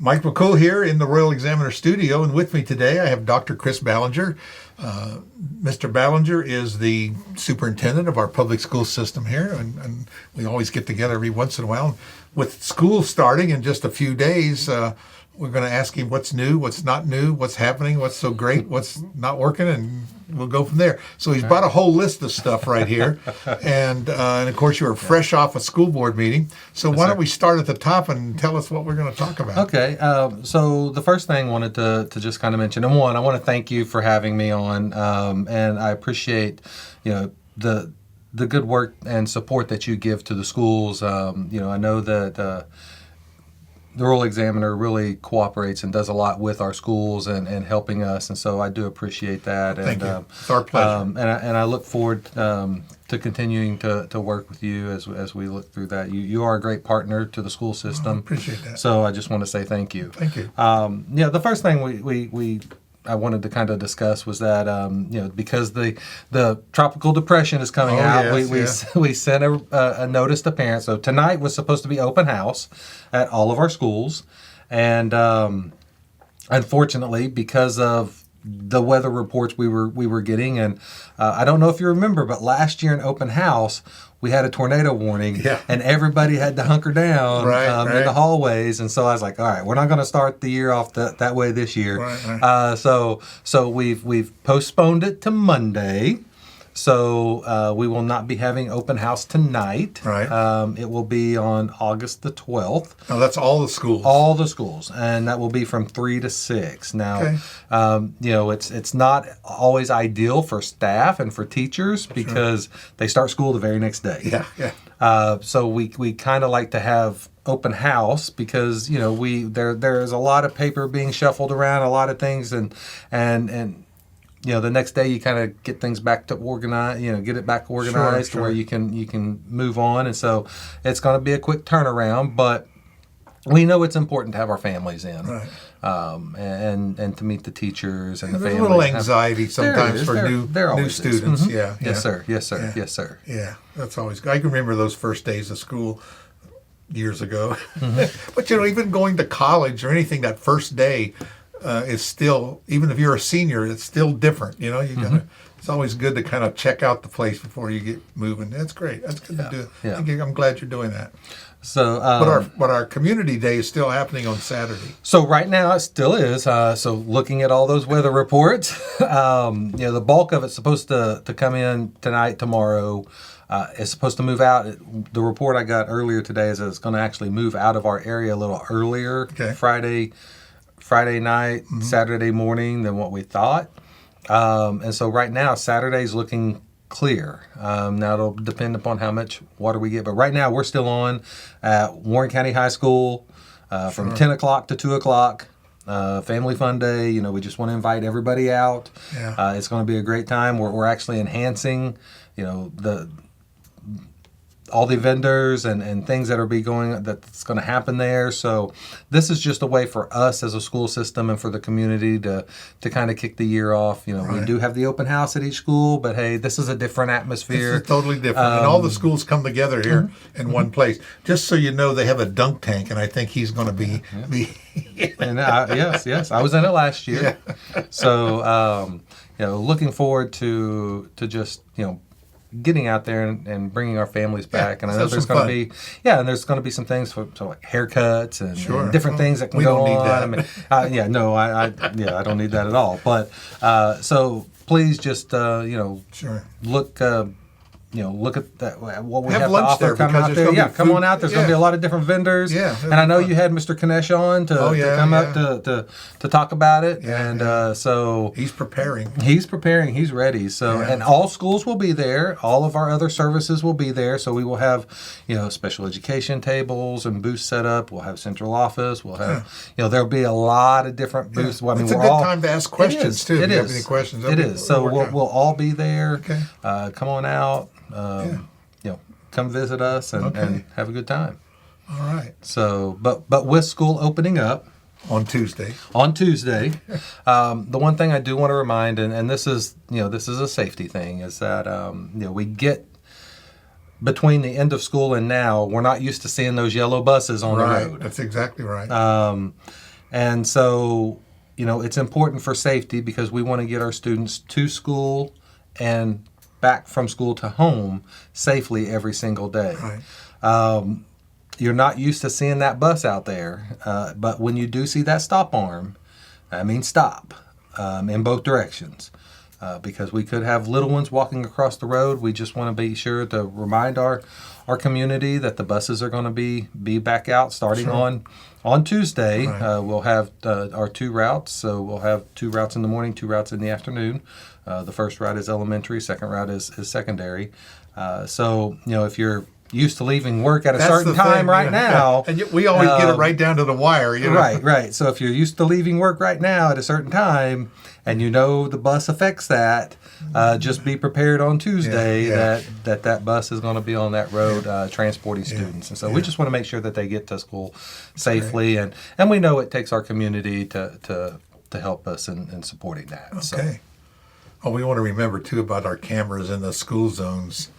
Mike McCool here in the Royal Examiner studio, and with me today I have Dr. Chris Ballenger. Mr. Ballenger is the superintendent of our public school system here, and we always get together every once in a while. With school starting in just a few days, we're going to ask him what's new, what's not new, what's happening, what's so great, what's not working, and we'll go from there. So he's brought a whole list of stuff right here. And of course, you were fresh off a school board meeting. So why don't we start at the top and tell us what we're going to talk about? Okay. So the first thing I wanted to just kind of mention, and one, I want to thank you for having me on. And I appreciate, the good work and support that you give to the schools. I know that the Royal Examiner really cooperates and does a lot with our schools and helping us, and so I do appreciate that. Thank you. It's our pleasure. And I look forward to continuing to work with you as we look through that. You are a great partner to the school system. I appreciate that. So I just want to say thank you. Thank you. The first thing I wanted to kind of discuss was that because the tropical depression is coming out, we sent a notice to parents. So tonight was supposed to be open house at all of our schools, and unfortunately, because of the weather reports we were getting, and I don't know if you remember, but last year in open house we had a tornado warning, and everybody had to hunker down in the hallways. And so I was like, all right, we're not going to start the year off that way this year. Right. So we've postponed it to Monday. So we will not be having open house tonight. Right. It will be on August the 12th. Now that's all the schools. All the schools, and that will be from 3 to 6. Now, it's not always ideal for staff and for teachers because they start school the very next day. So we kind of like to have open house because there's a lot of paper being shuffled around, a lot of things, and the next day you kind of get things back to organize, get it back organized to where you can move on. And so it's going to be a quick turnaround, but we know it's important to have our families in, and to meet the teachers and the families. There's a little anxiety sometimes for new students. Mm-hmm. Yes, sir. Yeah, that's always good. I can remember those first days of school years ago. Mm-hmm. But even going to college or anything, that first day is still, even if you're a senior, it's still different. You gotta. It's always good to kind of check out the place before you get moving. That's great. That's good to do. Yeah. I'm glad you're doing that. So, but our community day is still happening on Saturday. So right now it still is. So looking at all those weather reports, the bulk of it's supposed to come in tonight, tomorrow. It's supposed to move out. The report I got earlier today is that it's going to actually move out of our area a little earlier. Okay. Friday night, Saturday morning than what we thought. And so right now, Saturday's looking clear. Now it'll depend upon how much water we get. But right now, we're still on at Warren County High School from 10 o'clock to 2 o'clock. Family Fun Day. We just want to invite everybody out. Yeah. It's going to be a great time. We're actually enhancing, all the vendors and things that's going to happen there. So this is just a way for us as a school system and for the community to kind of kick the year off. We do have the open house at each school, but hey, this is a different atmosphere. This is totally different. And all the schools come together here in one place. Just so you know, they have a dunk tank, and I think he's going to be and yes, I was in it last year. Yeah. So looking forward to just getting out there and bringing our families back. And I know there's going to be, there's going to be some things for like haircuts and different things that can go on. I mean, I don't need that at all. But so please just look. Look at that. What we have to offer. Come out there. Come on out. There's going to be a lot of different vendors. Yeah, and I know you had Mr. Kanesh on to come up to talk about it. So he's preparing. He's ready. So and all schools will be there. All of our other services will be there. So we will have special education tables and booths set up. We'll have central office. We'll have there'll be a lot of different booths. Well, it's a good time to ask questions too. If you have any questions, it is. So we'll all be there. Okay. Come on out. Come visit us and have a good time. All right. So, but with school opening up on Tuesday, the one thing I do want to remind, and this is a safety thing, is that we get between the end of school and now, we're not used to seeing those yellow buses on the road. That's exactly right. And so, it's important for safety because we want to get our students to school and back from school to home safely every single day. Right. You're not used to seeing that bus out there, but when you do see that stop arm, that means stop in both directions. Because we could have little ones walking across the road. We just want to be sure to remind our community that the buses are going to be back out starting on Tuesday. Right. We'll have our 2 routes. So we'll have 2 routes in the morning, 2 routes in the afternoon. The first route is elementary, second route is secondary. So, if you're used to leaving work at a certain time now. And we always get it right down to the wire. Right. So if you're used to leaving work right now at a certain time and the bus affects that, just be prepared on Tuesday that bus is going to be on that road transporting students. And so we just want to make sure that they get to school safely. And we know it takes our community to help us in supporting that. Okay. So. Oh, we want to remember, too, about our cameras in the school zones.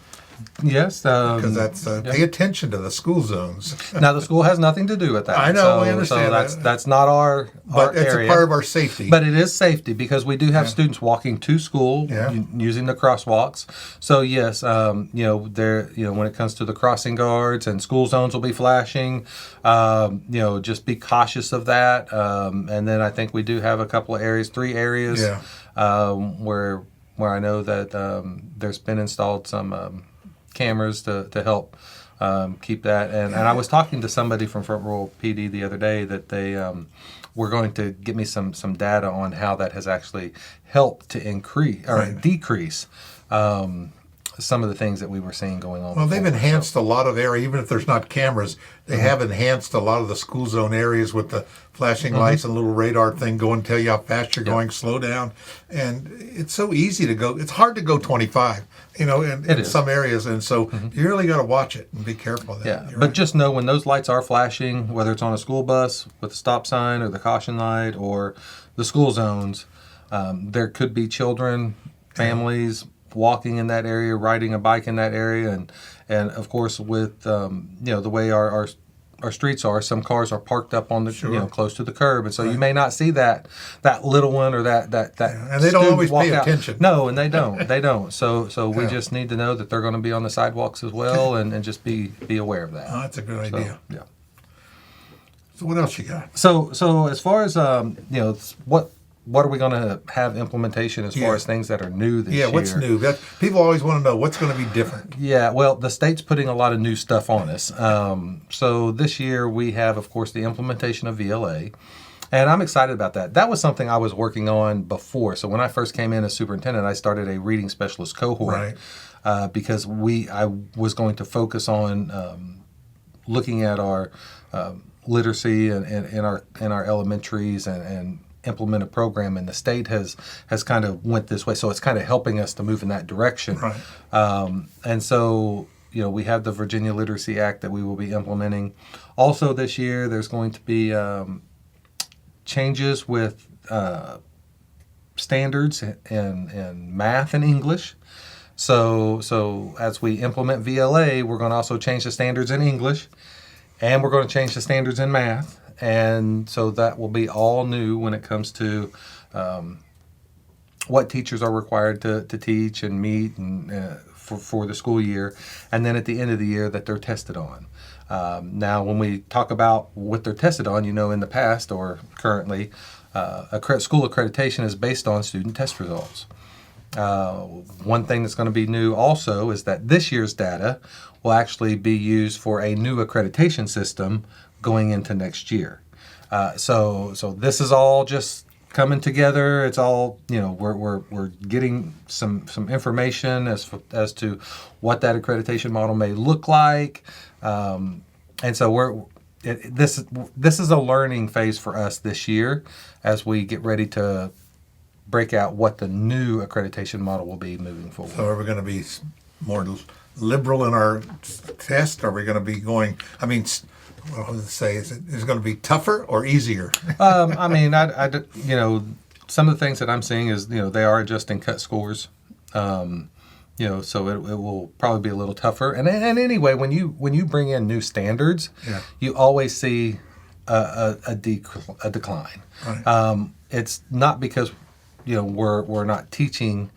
Yes, because that's pay attention to the school zones. Now the school has nothing to do with that. I know, we understand. So that's not our it's area. a part of our safety. But it is safety because we do have students walking to school using the crosswalks. So yes, when it comes to the crossing guards and school zones will be flashing. Just be cautious of that. And then I think we do have a couple of areas, 3 areas, where I know that there's been installed some cameras to help keep that. And I was talking to somebody from Front Rural PD the other day that they were going to give me some data on how that has actually helped to increase or decrease some of the things that we were seeing going on. Well, they've enhanced a lot of area, even if there's not cameras. They have enhanced a lot of the school zone areas with the flashing lights and a little radar thing going to tell you how fast you're going, slow down. And it's so easy to go. It's hard to go 25, in some areas. And so you really got to watch it and be careful of that. Yeah, but just know when those lights are flashing, whether it's on a school bus with a stop sign or the caution light or the school zones, there could be children, families, walking in that area, riding a bike in that area, and of course with the way our streets are, some cars are parked up on the close to the curb, and so you may not see that little one or that and they don't always pay attention. No, and they don't. So we just need to know that they're going to be on the sidewalks as well, and just be aware of that. Oh, that's a good idea. Yeah. So what else you got? So as far as what are we going to have implementation as far as things that are new this year? Yeah, what's new? People always want to know what's going to be different. Yeah, well, the state's putting a lot of new stuff on us. So this year we have, of course, the implementation of VLA. And I'm excited about that. That was something I was working on before. So when I first came in as superintendent, I started a reading specialist cohort because I was going to focus on looking at our literacy in our elementaries and implement a program, and the state has kind of went this way, so it's kind of helping us to move in that direction. And so we have the Virginia Literacy Act that we will be implementing. Also this year there's going to be changes with standards in math and English. So as we implement VLA, we're going to also change the standards in English, and we're going to change the standards in math. And so that will be all new when it comes to what teachers are required to teach and meet and for the school year. And then at the end of the year that they're tested on. Now, when we talk about what they're tested on, in the past or currently, school accreditation is based on student test results. One thing that's going to be new also is that this year's data will actually be used for a new accreditation system going into next year. So this is all just coming together. It's all, we're getting some information as to what that accreditation model may look like. And so this is a learning phase for us this year as we get ready to break out what the new accreditation model will be moving forward. So are we going to be more liberal in our test? Are we going to be going, what would it say? Is it going to be tougher or easier? Some of the things that I'm seeing is, they are adjusting cut scores. So it will probably be a little tougher. And anyway, when you bring in new standards, you always see a decline. Right. It's not because we're not teaching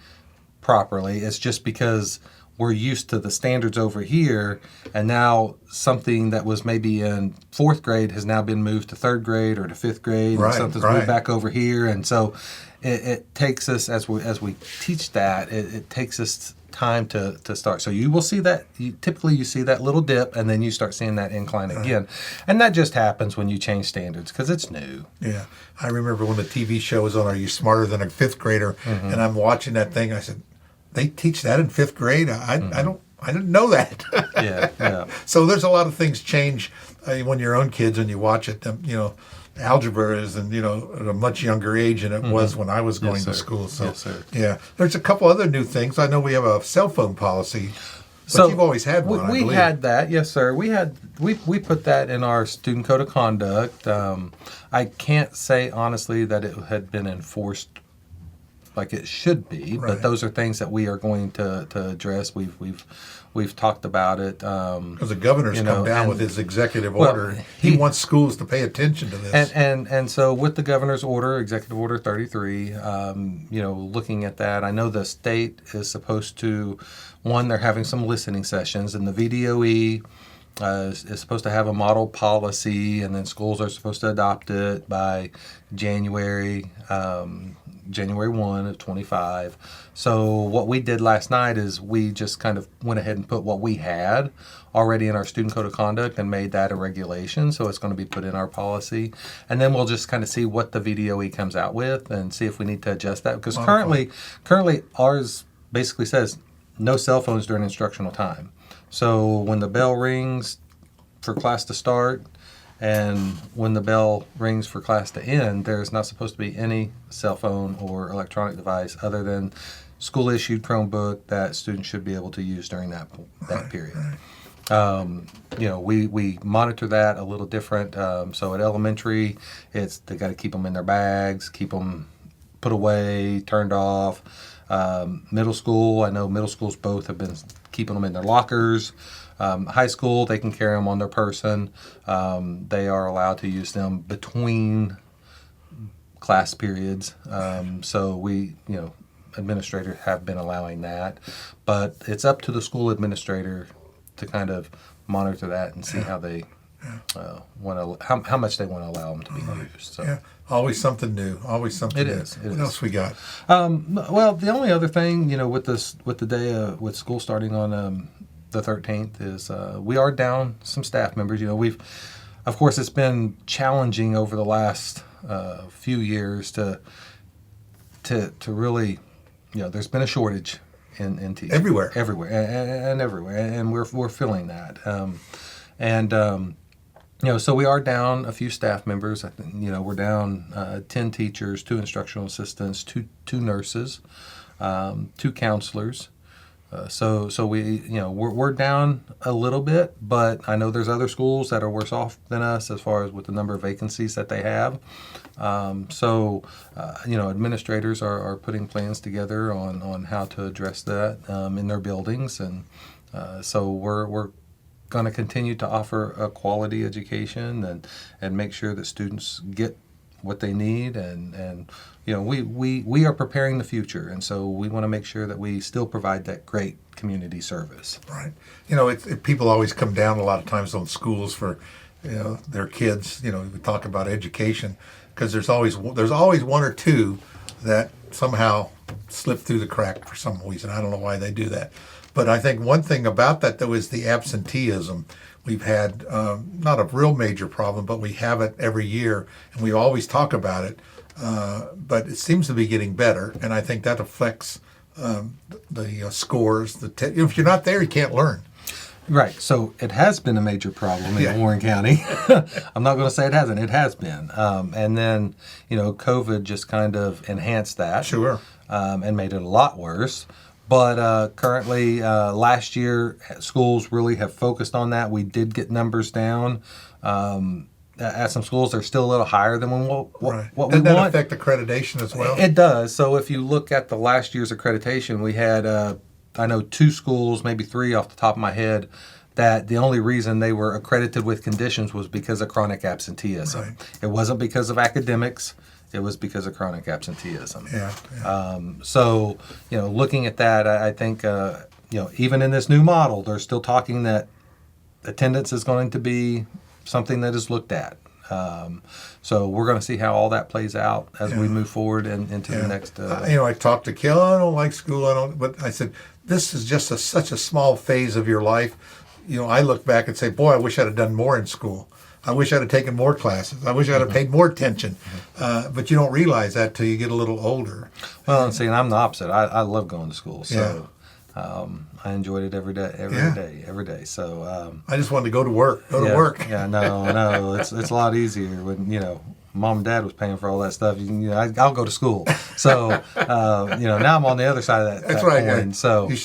properly. It's just because we're used to the standards over here, and now something that was maybe in fourth grade has now been moved to third grade or to fifth grade, Right, and something's right. moved back over here, and so it takes us as we teach that it takes us time to start. So you will see that typically you see that little dip, and then you start seeing that incline again, and that just happens when you change standards because it's new. Yeah, I remember when the TV show was on, Are You Smarter Than a Fifth Grader? And I'm watching that thing. I said, they teach that in fifth grade? I didn't know that. Yeah. So there's a lot of things change when you're own kids and you watch it. Algebra is at a much younger age than it was when I was going to school. So Yes, sir. yeah, there's a couple other new things. I know we have a cell phone policy. But So you've always had one, I we believe. had that, yes, sir. We put that in our student code of conduct. I can't say honestly that it had been enforced like it should be, Right. but those are things that we are going to address. We've talked about it. Because the governor's come down with his executive well, order. He wants schools to pay attention to this. And so with the governor's order, Executive Order 33, looking at that, I know the state is supposed to, they're having some listening sessions, and the VDOE is supposed to have a model policy, and then schools are supposed to adopt it by January 1 of 25. So what we did last night is we just kind of went ahead and put what we had already in our student code of conduct and made that a regulation. So it's going to be put in our policy. And then we'll just kind of see what the VDOE comes out with and see if we need to adjust that. Because currently ours basically says no cell phones during instructional time. So when the bell rings for class to start, and when the bell rings for class to end, there's not supposed to be any cell phone or electronic device other than school-issued Chromebook that students should be able to use during that period. We monitor that a little different. So at elementary, they got to keep them in their bags, keep them put away, turned off. Middle school, I know middle schools both have been keeping them in their lockers. High school, they can carry them on their person. They are allowed to use them between class periods. So we, administrators have been allowing that. But it's up to the school administrator to kind of monitor that and see how they want to, how much they want to allow them to be used. So. Yeah, always something new. Always something It new. is. What else we got? Well, the only other thing, with the day with school starting on the 13th is we are down some staff members. Of course, it's been challenging over the last few years to really, there's been a shortage in teaching Everywhere, and everywhere, and we're feeling that. So we are down a few staff members. I think, we're down 10 teachers, 2 instructional assistants, two nurses, 2 counselors. So we're down a little bit, but I know there's other schools that are worse off than us as far as with the number of vacancies that they have. Administrators are putting plans together on how to address that in their buildings, and so we're going to continue to offer a quality education and make sure that students get what they need, and we are preparing the future, and so we want to make sure that we still provide that great community service. Right. People always come down a lot of times on schools for their kids. We talk about education because there's always one or two that somehow slip through the crack for some reason. I don't know why they do that, but I think one thing about that though is the absenteeism. We've had not a real major problem, but we have it every year, and we always talk about it. But it seems to be getting better, and I think that affects the scores. If you're not there, you can't learn. Right. So it has been a major problem in Warren County. I'm not going to say it hasn't. It has been. And then, COVID just kind of enhanced that. Sure. And made it a lot worse. But currently, last year, schools really have focused on that. We did get numbers down. At some schools, they're still a little higher than what we want. Doesn't that affect accreditation as well? It does. So if you look at the last year's accreditation, we had, I know 2 schools, maybe 3 off the top of my head, that the only reason they were accredited with conditions was because of chronic absenteeism. Right. It wasn't because of academics. It was because of chronic absenteeism. Yeah. So, looking at that, I think, even in this new model, they're still talking that attendance is going to be something that is looked at. So we're going to see how all that plays out as we move forward into the next. I talked to Kel. I don't like school. But I said, this is just such a small phase of your life. I look back and say, boy, I wish I'd have done more in school. I wish I'd have taken more classes. I wish I'd have paid more attention. But you don't realize that till you get a little older. Well, see, and I'm the opposite. I love going to school. So I enjoyed it every day. So I just wanted to go to work. To work. Yeah, no, it's a lot easier when mom and dad was paying for all that stuff. I'll go to school. So now I'm on the other side of that. That's right. Coin, so I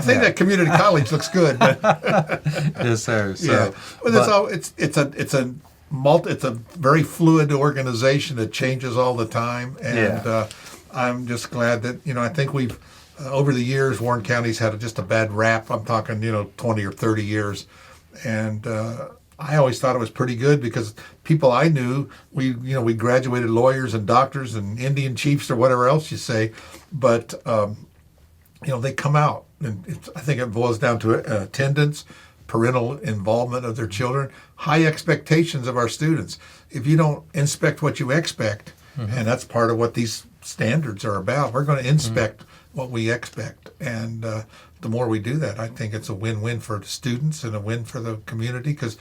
think that community college looks good. Yes, sir. So, it's a very fluid organization that changes all the time, and I'm just glad that I think we've. Over the years, Warren County's had just a bad rap. I'm talking, 20 or 30 years. And I always thought it was pretty good because people I knew, we graduated lawyers and doctors and Indian chiefs or whatever else you say. But, they come out. And I think it boils down to attendance, parental involvement of their children, high expectations of our students. If you don't inspect what you expect, and that's part of what these standards are about, we're going to inspect what we expect, and the more we do that, I think it's a win-win for the students and a win for the community, because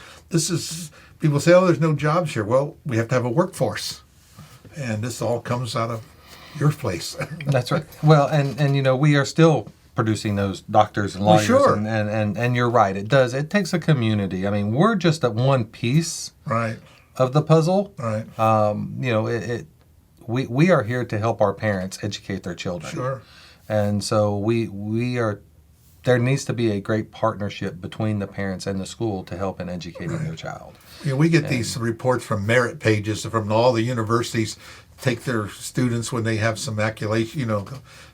people say, there's no jobs here. Well, we have to have a workforce, and this all comes out of your place. That's right. Well, and we are still producing those doctors and lawyers, sure. and you're right, it takes a community. I mean, we're just at one piece of the puzzle. Right. We are here to help our parents educate their children. Sure. And so we are. There needs to be a great partnership between the parents and the school to help in educating their child. We get these reports from merit pages from all the universities. Take their students when they have some accolation,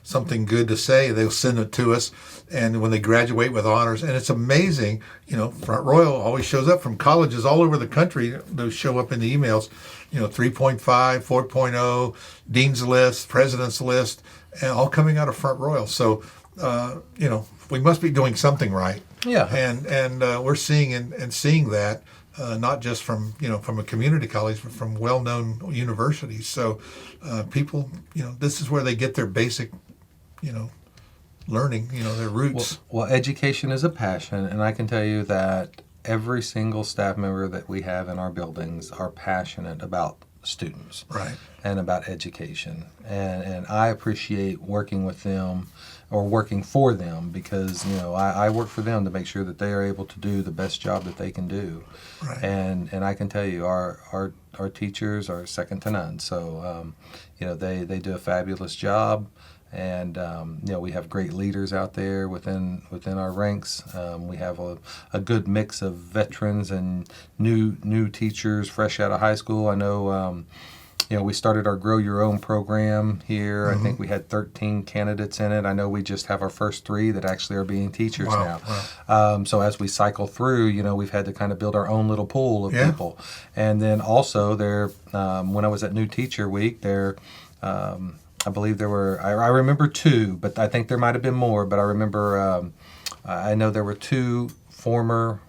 something good to say. They'll send it to us, and when they graduate with honors, and it's amazing. Front Royal always shows up from colleges all over the country. Those show up in the emails. 3.5, 4.0, Dean's List, President's List, and all coming out of Front Royal. So, we must be doing something right. Yeah. And we're seeing that. Not just from from a community college, but from well-known universities. So people, this is where they get their basic, learning, their roots. Well, education is a passion, and I can tell you that every single staff member that we have in our buildings are passionate about students, right, and about education. And I appreciate working with them or working for them because I work for them to make sure that they are able to do the best job that they can do. Right. And I can tell you our teachers are second to none. So they do a fabulous job. And we have great leaders out there within our ranks. We have a good mix of veterans and new teachers fresh out of high school. I know we started our Grow Your Own program here. Mm-hmm. I think we had 13 candidates in it. I know we just have our first 3 that actually are being teachers now. Wow. So as we cycle through, we've had to kind of build our own little pool of people. And then also when I was at New Teacher Week, I believe there were, I remember 2, but I think there might have been more, but I remember, I know there were 2 former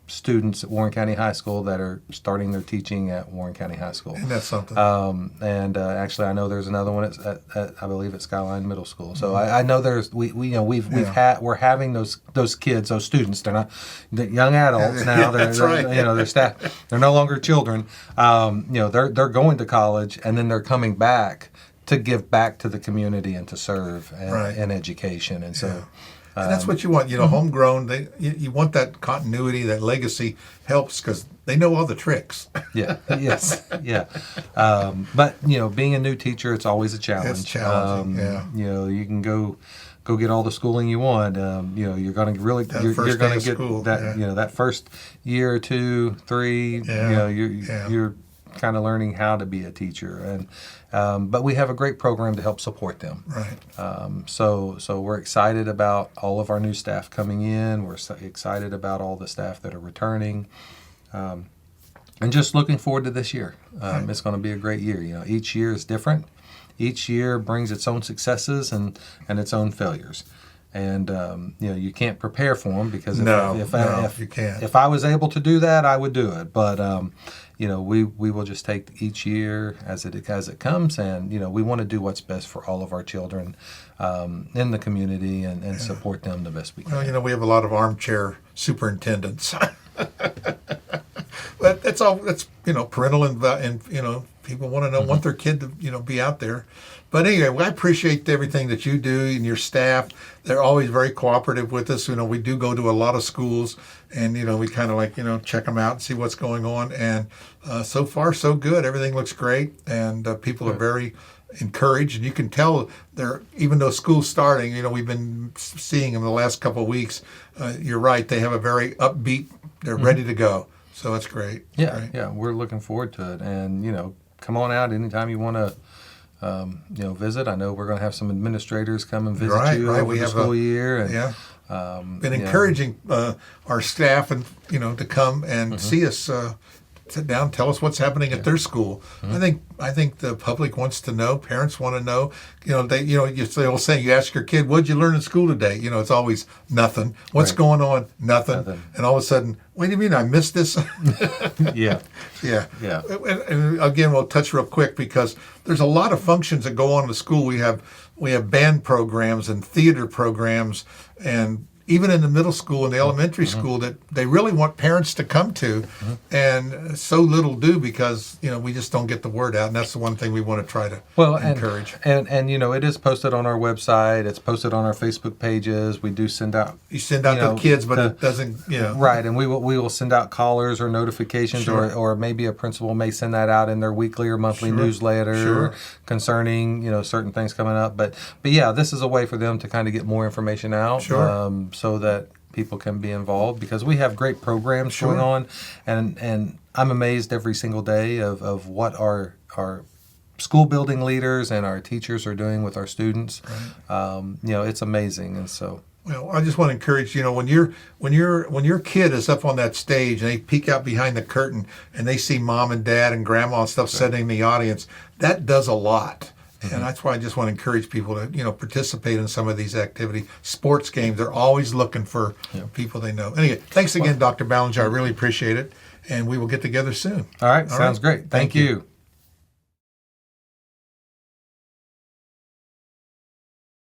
students at Warren County High School that are starting their teaching at Warren County High School. And that's something. Actually, I know there's another one at I believe at Skyline Middle School. So I know there's we're having those kids, those students. They're not young adults now. They're right. They're staff. They're no longer children. They're going to college and then they're coming back to give back to the community and to serve in education. And so. And that's what you want, homegrown. You want that continuity, that legacy helps because they know all the tricks. Yeah. Yes. Yeah. But being a new teacher, it's always a challenge. It's challenging. You can go get all the schooling you want. You're going to really you're going to get school, that that first year or 2, 3. You're kind of learning how to be a teacher, and but we have a great program to help support them. Right. So we're excited about all of our new staff coming in. We're excited about all the staff that are returning, and just looking forward to this year. Right. It's going to be a great year. You know, each year is different. Each year brings its own successes and its own failures. And you know, you can't prepare for them, because if you can't. If I was able to do that, I would do it. But you know, we will just take each year as it comes, and you know, we want to do what's best for all of our children in the community, and support them the best we can. Well, you know, we have a lot of armchair superintendents. But that's all. That's, you know, parental and you know, people want to know, want their kid to, you know, be out there. But anyway, I appreciate everything that you do and your staff. They're always very cooperative with us. You know, we do go to a lot of schools, and you know, we kind of like, you know, check them out and see what's going on. And so far, so good. Everything looks great, and people are very encouraged. And you can tell they're, even though school's starting, you know, we've been seeing them the last couple of weeks. You're right. They have a very upbeat. They're ready to go. So that's great. Yeah, Great. yeah, we're looking forward to it. And you know, come on out anytime you want to. You know, visit. I know we're going to have some administrators come and visit you over the school year. And, been encouraging our staff, and you know, to come and see us, sit down, tell us what's happening at their school. I think the public wants to know. Parents want to know. You know, it's the old saying: you ask your kid, "What'd you learn in school today?" You know, it's always nothing. What's going on? Nothing. And all of a sudden, what do you mean I missed this? Yeah. Yeah. And again, we'll touch real quick, because there's a lot of functions that go on in the school. We have band programs and theater programs, and even in the middle school and the elementary school, that they really want parents to come to, and so little do, because you know, we just don't get the word out, and that's the one thing we want to try to encourage. And you know, it is posted on our website. It's posted on our Facebook pages. We do send out. You send out to kids, but it doesn't. You know. Right, and we will send out callers or notifications, or maybe a principal may send that out in their weekly or monthly newsletter concerning, you know, certain things coming up. But yeah, this is a way for them to kind of get more information out. So that people can be involved, because we have great programs going on, and I'm amazed every single day of what our school building leaders and our teachers are doing with our students. You know, it's amazing. And so, well, I just want to encourage, you know, when your kid is up on that stage and they peek out behind the curtain and they see mom and dad and grandma and stuff sitting in the audience, that does a lot. And that's why I just want to encourage people to, you know, participate in some of these activities. Sports games, they're always looking for people they know. Anyway, thanks again, Dr. Ballenger. I really appreciate it. And we will get together soon. All right. Sounds great. Thank you.